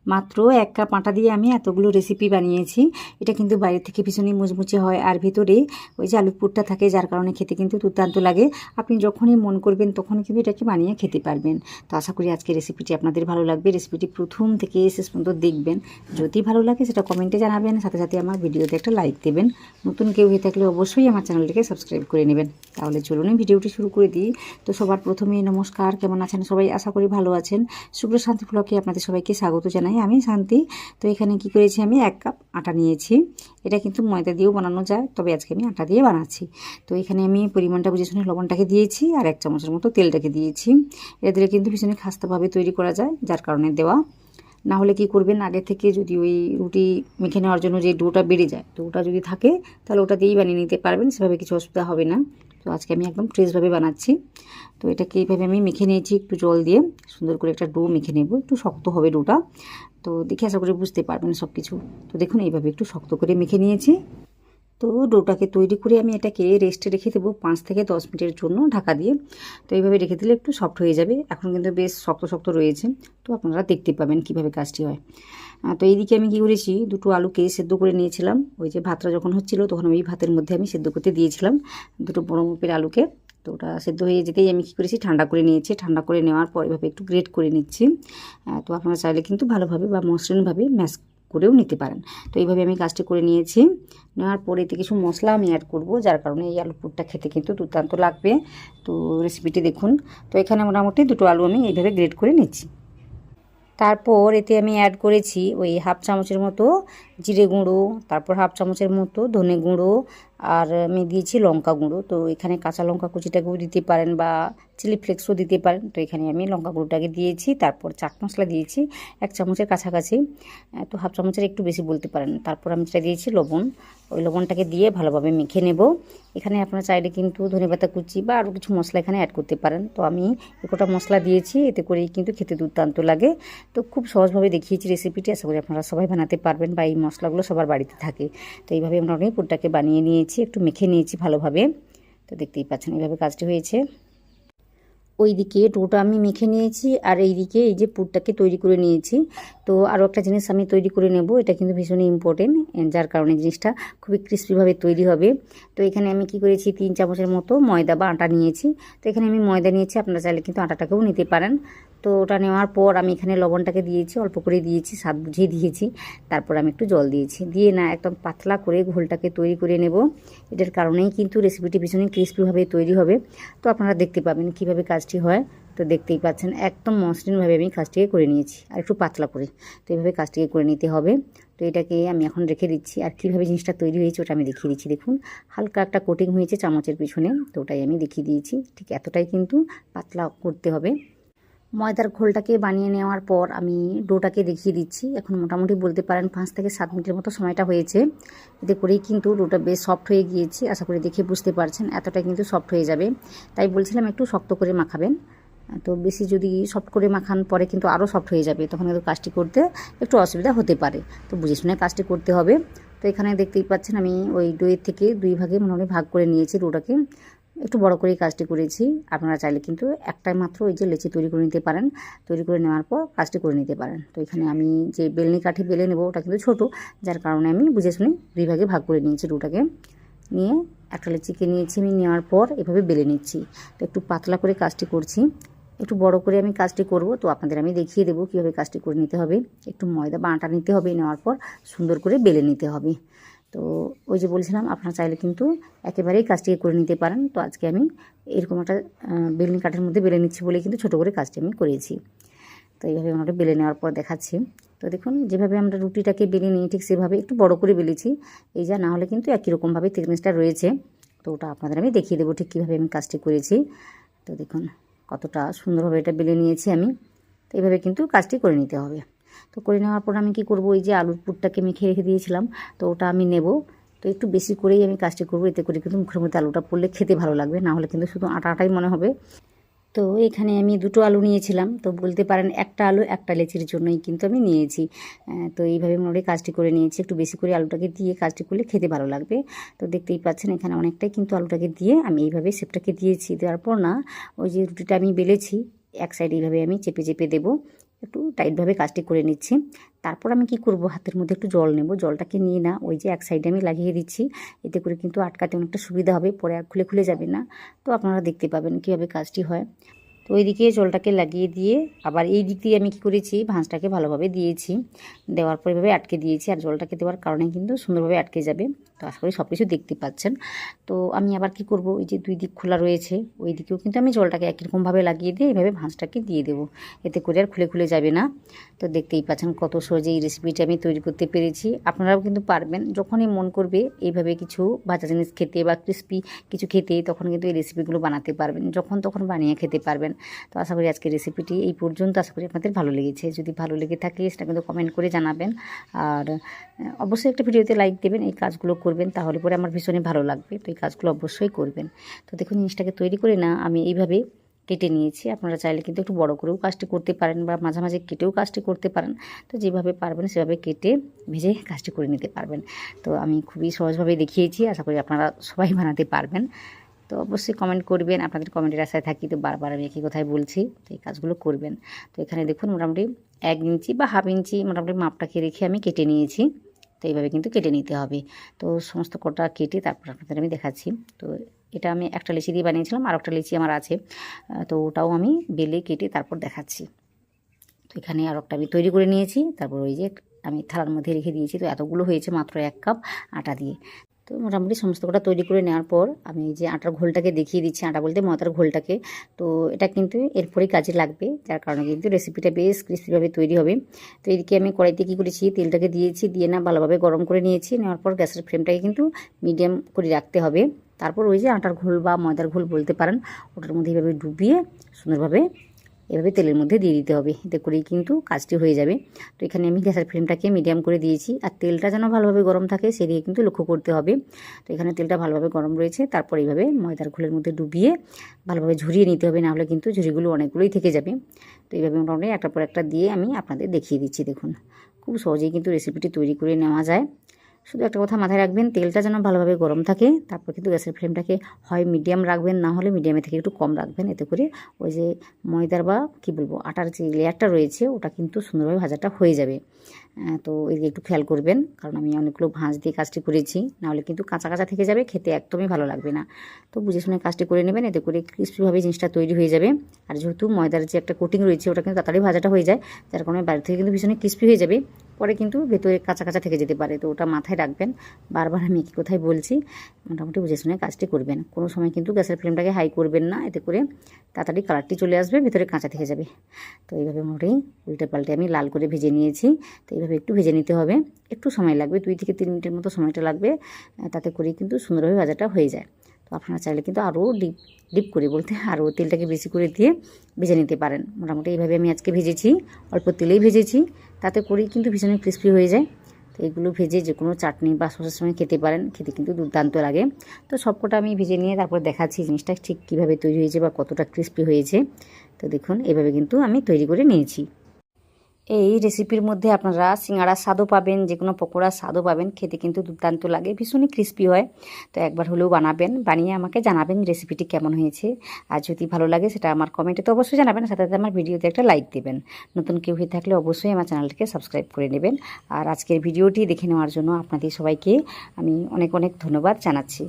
মাত্র 1 কাপ আটা দিয়ে আমি এতগুলো রেসিপি বানিয়েছি। এটা কিন্তু বাইরে থেকে ভীষণই মুচমুচে হয়, আর ভিতরে ওই যে আলুর পুরটা থাকে, যার কারণে খেতে কিন্তু দুর্দান্ত লাগে। আপনি যখনই মন করবেন তখন কিন্তু এটাকে বানিয়ে খেতে পারবেন। তো আশা করি আজকের রেসিপিটি আপনাদের ভালো লাগবে। রেসিপিটি প্রথম থেকে শেষ পর্যন্ত দেখবেন। যদি ভালো লাগে সেটা কমেন্টে জানাবেন, সাথে সাথে আমার ভিডিওতে একটা লাইক দেবেন। নতুন কেউ হয়ে থাকলে অবশ্যই আমার চ্যানেলটিকে সাবস্ক্রাইব করে নেবেন। তাহলে চলুন ভিডিওটি শুরু করে দিই। তো সবার প্রথমেই নমস্কার, কেমন আছেন সবাই? আশা করি ভালো আছেন। শুভ্র শান্তি ব্লগে আপনাদের সবাইকে স্বাগত জানাই। আমি শান্তি। তো এখানে কি করেছি, আমি 1 কাপ আটা নিয়েছি। এটা কিন্তু ময়দা দিয়েও বানানো যায়, তবে আজকে আমি আটা দিয়ে বানাচ্ছি। তো এখানে আমি পরিমাণটা বুঝে শুনে লবণটাকে দিয়েছি, আর 1 চামচের মতো তেলটাকে দিয়েছি। এটা দিলে কিন্তু ভীষণই খাস্তাভাবে তৈরি করা যায়, যার কারণে দেওয়া। না হলে কি করবেন, আগে থেকে যদি ওই রুটি মেখে নেওয়ার জন্য যে ডোটা বেড়ে যায়, তো ওটা যদি থাকে তাহলে ওটা দিয়েই বানিয়ে নিতে পারবেন, সেভাবে কিছু অসুবিধা হবে না। তো আজকে আমি একদম ফ্রেশভাবে বানাচ্ছি। তো এটাকে এইভাবে আমি মেখে নিয়েছি, একটু জল দিয়ে সুন্দর করে একটা ডো মেখে নেব। একটু শক্ত হবে ডোটা, তো দেখে আশা করি বুঝতে পারবেন সব কিছু। তো দেখুন এইভাবে একটু শক্ত করে মেখে নিয়েছি। তো ডোটাকে তৈরি করে আমি এটাকে রেস্টে রেখে দেবো 5 থেকে 10 মিনিটের জন্য ঢাকা দিয়ে। তো এইভাবে রেখে দিলে একটু সফট হয়ে যাবে। এখন কিন্তু বেশ শক্ত শক্ত রয়েছে, তো আপনারা দেখতে পাবেন কিভাবে কাজটি হয়। তো এইদিকে আমি কী করেছি, দুটো আলুকে সেদ্ধ করে নিয়েছিলাম। ওই যে ভাতটা যখন হচ্ছিল তখন ওই ভাতের মধ্যে আমি সেদ্ধ করতে দিয়েছিলাম দুটো বড় মাপের আলুকে। তো ওটা সেদ্ধ হয়ে যেতেই আমি কী করেছি, ঠান্ডা করে নিয়েছি। ঠান্ডা করে নেওয়ার পর এভাবে একটু গ্রেট করে নিচ্ছি। তো আপনারা চাইলে কিন্তু ভালোভাবে বা মসৃণভাবে ম্যাশ করেও নিতে পারেন। তো এইভাবে আমি কাজটি করে নিয়েছি। নেওয়ার পরে এতে কিছু মশলা আমি অ্যাড করব, যার কারণে এই আলুর পুরটা খেতে কিন্তু দুর্দান্ত লাগবে। তো রেসিপিটি দেখুন। তো এখানে মোটামুটি দুটো আলু আমি এইভাবে গ্রেট করে নিচ্ছি। তারপর এতে আমি অ্যাড করেছি ওই 1/2 চামচের মতো জিরে গুঁড়ো, তারপর 1/2 চামচের মতো ধনে গুঁড়ো, আর আমি দিয়েছি লঙ্কা গুঁড়ো। তো এখানে কাঁচা লঙ্কা কুচিটাকেও দিতে পারেন বা চিলি ফ্লেক্সও দিতে পারেন। তো এখানে আমি লঙ্কা গুঁড়োটাকে দিয়েছি। তারপর চাট মশলা দিয়েছি 1 চামচের কাছাকাছি, তো 1/2 চামচের একটু বেশি বলতে পারেন। তারপর আমি যেটা দিয়েছি লবণ, ওই লবণটাকে দিয়ে ভালোভাবে মেখে নেব। এখানে আপনারা চাইলে কিন্তু ধনেপাতা কুচি বা আরও কিছু মশলা এখানে অ্যাড করতে পারেন। তো আমি একটা মশলা দিয়েছি, এতে করেই কিন্তু খেতে দুর্দান্ত লাগে। তো খুব সহজভাবে দেখিয়েছি রেসিপিটি, আশা করি আপনারা সবাই বানাতে পারবেন বা এই মশলাগুলো সবার বাড়িতে থাকে। তো এইভাবে আমরা অনেক পুরটাকে বানিয়ে নিয়েছি, একটু মেখে নিয়েছি ভালোভাবে। তো দেখতেই পাচ্ছেন এইভাবে কাজটি হয়েছে। ওইদিকে ডোটা আমি মেখে নিয়েছি, আর এইদিকে এই যে পুরটাকে তৈরি করে নিয়েছি। তো আরও একটা জিনিস আমি তৈরি করে নেব, এটা কিন্তু ভীষণই ইম্পর্টেন্ট, যার কারণে জিনিসটা খুবই ক্রিস্পিভাবে তৈরি হবে। তো এখানে আমি কি করেছি, 3 চামচের মতো ময়দা বা আটা নিয়েছি। তো এখানে আমি ময়দা নিয়েছি, আপনারা চাইলে কিন্তু আটাটাকেও নিতে পারেন। তো ওটা নেওয়ার পর আমি এখানে লবণটাকে দিয়েছি, অল্প করে দিয়েছি, স্বাদ বুঝিয়ে দিয়েছি। তারপর আমি একটু জল দিয়েছি, দিয়ে না একদম পাতলা করে ঘোলটাকে তৈরি করে নেব। এটার কারণেই কিন্তু রেসিপিটি ভীষণই ক্রিস্পিভাবে তৈরি হবে। তো আপনারা দেখতে পাবেন কিভাবে কাজটি হয়। তো দেখতেই পাচ্ছেন একদম মসৃণভাবে আমি কাজটিকে করে নিয়েছি, আর একটু পাতলা করে। তো এইভাবে কাজটিকে করে নিতে হবে। তো এটাকে আমি এখন রেখে দিচ্ছি, আর কীভাবে জিনিসটা তৈরি হয়েছে ওটা আমি দেখিয়ে দিচ্ছি। দেখুন হালকা একটা কোটিং হয়েছে চামচের পিছনে, তো ওটাই আমি দেখিয়ে দিয়েছি। ঠিক এতটাই কিন্তু পাতলা করতে হবে। ময়দার ঘোলটাকে বানিয়ে নেওয়ার পর আমি ডোটাকে দেখিয়ে দিচ্ছি। এখন মোটামুটি বলতে পারেন 5 থেকে 7 মিনিটের মতো সময়টা হয়েছে। এতে করেই কিন্তু ডোটা বেশ সফট হয়ে গিয়েছে, আশা করি দেখে বুঝতে পারছেন এতটা কিন্তু সফট হয়ে যাবে। তাই বলছিলাম একটু শক্ত করে মাখাবেন। তো বেশি যদি সফট করে মাখান পরে কিন্তু আরও সফট হয়ে যাবে, তখন কিন্তু কাজটি করতে একটু অসুবিধা হতে পারে। তো বুঝে শুনে কাজটি করতে হবে। তো এখানে দেখতেই পাচ্ছেন আমি ওই ডোয়ের থেকে 2 ভাগে মোটামুটি ভাগ করে নিয়েছি ডোটাকে। একটু বড় করেই কাজটি করেছি। আপনারা চাইলে কিন্তু একটাই মাত্র ওই যে লেচি তৈরি করে নিতে পারেন। তৈরি করে নেওয়ার পর কাজটি করে নিতে পারেন। তো এখানে আমি যে বেলনি কাঠি বেলে নেব ওটা কিন্তু ছোটো, যার কারণে আমি বুঝে শুনে 2 ভাগে ভাগ করে নিয়েছি ডোটাকে। নিয়ে একটা লেচিকে নিয়েছি, আমি নেওয়ার পর এভাবে বেলে নিচ্ছি। তো একটু পাতলা করে কাজটি করছি, একটু বড় করে আমি কাজটি করব। তো আপনাদের আমি দেখিয়ে দেবো কীভাবে কাজটি করে নিতে হবে। একটু ময়দা বা আটা নিতে হবে, নেওয়ার পর সুন্দর করে বেলে নিতে হবে। তো ওই যে বলছিলাম আপনারা চাইলে কিন্তু একেবারেই কাজটিকে করে নিতে পারেন। তো আজকে আমি এরকম একটা বেলনি কাঠের মধ্যে বেলে নিচ্ছি বলে কিন্তু ছোটো করে কাজটি আমি করেছি। তো এইভাবে আমরা বেলে নেওয়ার পর দেখাচ্ছি। তো দেখুন যেভাবে আমরা রুটিটাকে বেলে নিই ঠিক সেভাবে একটু বড় করে বেলেছি। এই যা না হলে কিন্তু একই রকমভাবে থিকনেসটা রয়েছে। তো ওটা আপনাদের আমি দেখিয়ে দেবো ঠিক কীভাবে আমি কাজটি করেছি। তো দেখুন কতটা সুন্দরভাবে এটা বেলে নিয়েছি আমি। তো এইভাবে কিন্তু কাজটি করে নিতে হবে। তো করে নেওয়ার পর আমি কি করব, এই যে আলুর পুরটাকে মেখে রেখে দিয়েছিলাম, তো ওটা আমি নেব। তো একটু বেশি করেই আমি কাজটি করব, এতে করে কিন্তু মুখের মধ্যে আলুটা পড়লে খেতে ভালো লাগবে, না হলে কিন্তু শুধু আটা আটাই মনে হবে। তো এখানে আমি 2টো আলু নিয়েছিলাম। তো বলতে পারেন একটা আলু একটা লেচির জন্যই কিন্তু আমি নিয়েছি। তো এইভাবে মোটামুটি কাজটি করে নিয়েছি। একটু বেশি করে আলুটাকে দিয়ে কাজটি করলে খেতে ভালো লাগবে। তো দেখতেই পাচ্ছেন এখানে অনেকটাই কিন্তু আলুটাকে দিয়ে আমি এইভাবে শেপটাকে দিয়েছি। দেওয়ার পর না ওই যে রুটিটা আমি বেলেছি এক সাইড এইভাবে আমি চেপে চেপে দেবো। একটু টাইটভাবে কাজটি করে নিচ্ছি। তারপর আমি কি করব, হাতের মধ্যে একটু জল নেব, জলটাকে নিয়ে না ওই যে এক সাইডে আমি লাগিয়ে দিচ্ছি, এতে করে কিন্তু আটকাতে অনেকটা সুবিধা হবে, পরে আর খুলে খুলে যাবে না। তো আপনারা দেখতে পাবেন কীভাবে কাজটি হয়। তো ওইদিকে জলটাকে লাগিয়ে দিয়ে আবার এই দিক দিয়ে আমি কী করেছি, ভাঁজটাকে ভালোভাবে দিয়েছি, দেওয়ার পর এভাবে আটকে দিয়েছি। আর জলটাকে দেওয়ার কারণে কিন্তু সুন্দরভাবে আটকে যাবে। তো আশা করি সব কিছু দেখতে পাচ্ছেন। তো আমি আবার কি করব, ওই যে দুই দিক খোলা রয়েছে ওই দিকেও কিন্তু আমি জলটাকে একই রকমভাবে লাগিয়ে দিয়ে এইভাবে ভাঁজটাকে দিয়ে দেবো, এতে করে আর খুলে খুলে যাবে না। তো দেখতেই পাচ্ছেন কত সহজে এই রেসিপিটা আমি তৈরি করতে পেরেছি। আপনারাও কিন্তু পারবেন, যখনই মন করবে এইভাবে কিছু ভাজা জিনিস খেতে বা ক্রিস্পি কিছু খেতে, তখন কিন্তু এই রেসিপিগুলো বানাতে পারবেন, যখন তখন বানিয়ে খেতে পারবেন। তো আশা করি আজকের রেসিপিটি এই পর্যন্ত, আশা করি আপনাদের ভালো লেগেছে। যদি ভালো লেগে থাকে সেটা কিন্তু কমেন্ট করে জানাবেন। আর অবশ্যই একটা ভিডিওতে লাইক দেবেন, এই কাজগুলো করবেন, তাহলে পরে আমার ভীষণই ভালো লাগবে। তো এই কাজগুলো অবশ্যই করবেন। তো দেখুন জিনিসটাকে তৈরি করে না আমি এইভাবে কেটে নিয়েছি। আপনারা চাইলে কিন্তু একটু বড় করেও কাজটি করতে পারেন বা মাঝামাঝি কেটেও কাজটি করতে পারেন। তো যেভাবে পারবেন সেভাবে কেটে ভেজে কাজটি করে নিতে পারবেন। তো আমি খুবই সহজভাবে দেখিয়েছি, আশা করি আপনারা সবাই বানাতে পারবেন। তো অবশ্যই কমেন্ট করবেন, আপনাদের কমেন্টের আশায় থাকি। তো বারবার আমি একই কথাই বলছি, তো এই কাজগুলো করবেন। তো এখানে দেখুন মোটামুটি 1 ইঞ্চি বা হাফ ইঞ্চি মোটামুটি মাপটাকে রেখে আমি কেটে নিয়েছি। তো এইভাবে কিন্তু কেটে নিতে হবে। তো সমস্ত কটা কেটে তারপর আপনাদের আমি দেখাচ্ছি। তো এটা আমি একটা লিচি দিয়ে বানিয়েছিলাম, আর একটা লিচি আমার আছে, তো ওটাও আমি বেলে কেটে তারপর দেখাচ্ছি। তো এখানে আর একটা আমি তৈরি করে নিয়েছি, তারপর ওই যে আমি থালার মধ্যে রেখে দিয়েছি। তো এতগুলো হয়েছে মাত্র 1 কাপ আটা দিয়ে। তো মোটামুটি সমস্ত কটা তৈরি করে নেওয়ার পর আমি এই যে আটার ঘোলটাকে দেখিয়ে দিচ্ছি, আটা বলতে ময়দার ঘোলটাকে। তো এটা কিন্তু এরপরেই কাজে লাগবে, যার কারণে কিন্তু রেসিপিটা বেশ ক্রিস্পিভাবে তৈরি হবে। তো এদিকে আমি কড়াইতে কী করেছি, তেলটাকে দিয়েছি, দিয়ে না ভালোভাবে গরম করে নিয়েছি। নেওয়ার পর গ্যাসের ফ্লেমটাকে কিন্তু মিডিয়াম করে রাখতে হবে। তারপর ওই যে আটার ঘোল বা ময়দার ঘোল বলতে পারেন, ওটার মধ্যে এইভাবে ডুবিয়ে সুন্দরভাবে এভাবে তেলের মধ্যে দিয়ে দিতে হবে, এতে করেই কিন্তু কাজটি হয়ে যাবে। তো এখানে আমি গ্যাসের ফ্লেমটাকে মিডিয়াম করে দিয়েছি, আর তেলটা যেন ভালোভাবে গরম থাকে সেদিকে কিন্তু লক্ষ্য করতে হবে। তো এখানে তেলটা ভালোভাবে গরম রয়েছে, তারপর এইভাবে ময়দার ঘোলের মধ্যে ডুবিয়ে ভালোভাবে ঝরিয়ে নিতে হবে, নাহলে কিন্তু ঝুড়িগুলো অনেকগুলোই থেকে যাবে। তো এইভাবে মোটামুটি একটার পর একটা দিয়ে আমি আপনাদের দেখিয়ে দিচ্ছি। দেখুন খুব সহজেই কিন্তু রেসিপিটি তৈরি করে নেওয়া যায়। শুধু একটা কথা মাথায় রাখবেন, তেলটা যেন ভালোভাবে গরম থাকে। তারপর কিন্তু গ্যাসের ফ্লেমটাকে হয় মিডিয়াম রাখবেন, না হলে মিডিয়ামে থেকে একটু কম রাখবেন, এতে করে ওই যে ময়দার বা কী বলবো আটার যে লেয়ারটা রয়েছে ওটা কিন্তু সুন্দরভাবে ভাজাটা হয়ে যাবে। তো এদিকে একটু খেয়াল করবেন, কারণ আমি অনেকগুলো ভাঁজ দিয়ে কাজটি করেছি, নাহলে কিন্তু কাঁচা কাঁচা থেকে যাবে, খেতে একদমই ভালো লাগবে না। তো বুঝে শুনে কাজটি করে নেবেন, এতে করে ক্রিস্পিভাবে জিনিসটা তৈরি হয়ে যাবে। আর যেহেতু ময়দার যে একটা কোটিং রয়েছে ওটা কিন্তু তাড়াতাড়ি ভাজাটা হয়ে যায়, যার কারণে বাইরে থেকে কিন্তু ভীষণই ক্রিস্পি হয়ে যাবে, পরে কিন্তু ভেতরে কাঁচা কাঁচা থেকে যেতে পারে। তো ওটা মাথায় রাখবেন, বারবার আমি একই কথাই বলছি। মোটামুটি বুঝে শুনে কাজটি করবেন। কোনো সময় কিন্তু গ্যাসের ফ্লেমটাকে হাই করবেন না, এতে করে তাড়াতাড়ি কালারটি চলে আসবে, ভেতরে কাঁচা থেকে যাবে। তো এইভাবে মোটামুটি উল্টে পাল্টে আমি লাল করে ভেজে নিয়েছি। তো এইভাবে একটু ভেজে নিতে হবে, একটু সময় লাগবে, 2 থেকে 3 মিনিটের মতো সময়টা লাগবে, তাতে করেই কিন্তু সুন্দরভাবে ভাজাটা হয়ে যায়। তো আপনারা চাইলে কিন্তু আরও ডিপ করে বলতে আরও তেলটাকে বেশি করে দিয়ে ভেজে নিতে পারেন। মোটামুটি এইভাবে আমি আজকে ভেজেছি, অল্প তেলেই ভেজেছি, তাতে করেই কিন্তু ভীষণই ক্রিস্পি হয়ে যায়। তো এগুলো ভেজে যে কোনো চাটনি বা সসের সঙ্গে খেতে পারেন, খেতে কিন্তু দুর্দান্ত লাগে। তো সবকটা আমি ভেজে নিয়ে তারপর দেখাচ্ছি জিনিসটা ঠিক কীভাবে তৈরি হয়েছে বা কতটা ক্রিস্পি হয়েছে। তো দেখুন এভাবে কিন্তু আমি তৈরি করে নিয়েছি। এই রেসিপির মধ্যে আপনারা সিঙ্গাড়ার স্বাদও পাবেন, যে কোনো পকোড়ার স্বাদও পাবেন, খেতে কিন্তু দুর্দান্ত লাগে, ভীষণই ক্রিস্পি হয়। তো একবার হলেও বানাবেন, বানিয়ে আমাকে জানাবেন রেসিপিটি কেমন হয়েছে। আর যদি ভালো লাগে সেটা আমার কমেন্টে তো অবশ্যই জানাবেন, সাথে সাথে আমার ভিডিওতে একটা লাইক দেবেন। নতুন কেউ হয়ে থাকলে অবশ্যই আমার চ্যানেলটিকে সাবস্ক্রাইব করে নেবেন। আর আজকের ভিডিওটি দেখে নেওয়ার জন্য আপনাদের সবাইকে আমি অনেক অনেক ধন্যবাদ জানাচ্ছি।